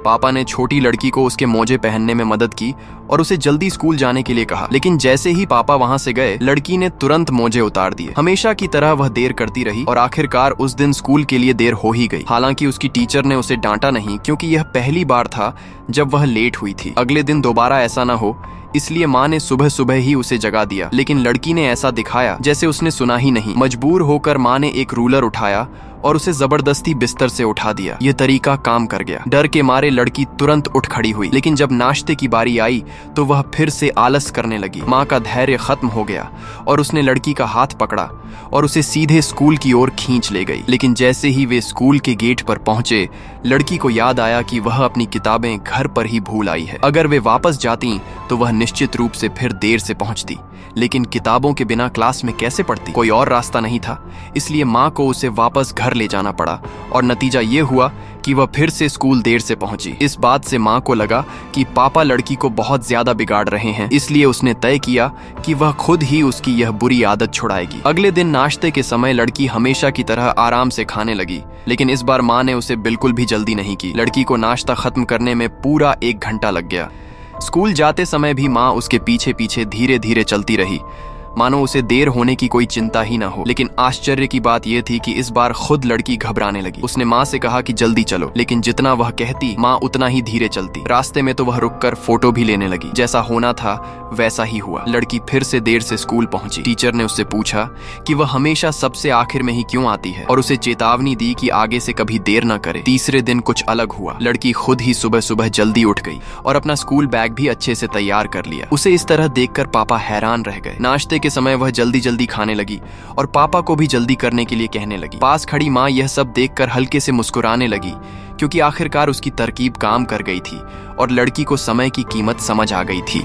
पापा ने छोटी लड़की को उसके मोजे पहनने में मदद की और उसे जल्दी स्कूल जाने के लिए कहा, लेकिन जैसे ही पापा वहां से गए लड़की ने तुरंत मोजे उतार दिए। हमेशा की तरह वह देर करती रही और आखिरकार उस दिन स्कूल के लिए देर हो ही गई। हालांकि उसकी टीचर ने उसे डांटा नहीं, क्योंकि यह पहली बार था जब वह लेट हुई थी। अगले दिन दोबारा ऐसा न हो इसलिए माँ ने सुबह सुबह ही उसे जगा दिया, लेकिन लड़की ने ऐसा दिखाया जैसे उसने सुना ही नहीं। मजबूर होकर माँ ने एक रूलर उठाया और उसे जबरदस्ती बिस्तर से उठा दिया। यह तरीका काम कर गया। डर के मारे लड़की तुरंत उठ खड़ी हुई, लेकिन जब नाश्ते की बारी आई तो वह फिर से आलस करने लगी। माँ का धैर्य खत्म हो गया और उसने लड़की का हाथ पकड़ा और उसे सीधे स्कूल की ओर खींच ले गई। लेकिन जैसे ही वे स्कूल के गेट पर पहुंचे लड़की को याद आया कि वह अपनी किताबें घर पर ही भूल आई है। अगर वे वापस जाती तो वह निश्चित रूप से फिर देर से पहुंचती, लेकिन किताबों के बिना क्लास में कैसे पढ़ती? कोई और रास्ता नहीं था, इसलिए माँ को उसे वापस घर ले जाना पड़ा और नतीजा ये हुआ कि वह फिर से स्कूल देर से पहुंची। इस बात से माँ को लगा कि पापा लड़की को बहुत ज्यादा बिगाड़ रहे हैं, इसलिए उसने तय किया कि वह खुद ही उसकी यह बुरी आदत छुड़ाएगी। अगले दिन नाश्ते के समय लड़की हमेशा की तरह आराम से खाने लगी, लेकिन इस बार माँ ने उसे बिल्कुल भी जल्दी नहीं की। लड़की को नाश्ता खत्म करने में पूरा 1 घंटा लग गया। स्कूल जाते समय भी माँ उसके पीछे पीछे धीरे धीरे चलती रही, मानो उसे देर होने की कोई चिंता ही ना हो। लेकिन आश्चर्य की बात यह थी कि इस बार खुद लड़की घबराने लगी। उसने माँ से कहा कि जल्दी चलो, लेकिन जितना वह कहती माँ उतना ही धीरे चलती। रास्ते में तो वह रुककर फोटो भी लेने लगी। जैसा होना था वैसा ही हुआ। लड़की फिर से देर से स्कूल पहुंची। टीचर ने उससे पूछा कि वह हमेशा सबसे आखिर में ही क्यों आती है और उसे चेतावनी दी कि आगे से कभी देर न करे। तीसरे दिन कुछ अलग हुआ। लड़की खुद ही सुबह सुबह जल्दी उठ गई और अपना स्कूल बैग भी अच्छे से तैयार कर लिया। उसे इस तरह देखकर पापा हैरान रह गए। नाश्ते के समय वह जल्दी जल्दी खाने लगी और पापा को भी जल्दी करने के लिए कहने लगी। पास खड़ी माँ यह सब देखकर हल्के से मुस्कुराने लगी, क्योंकि आखिरकार उसकी तरकीब काम कर गई थी और लड़की को समय की कीमत समझ आ गई थी।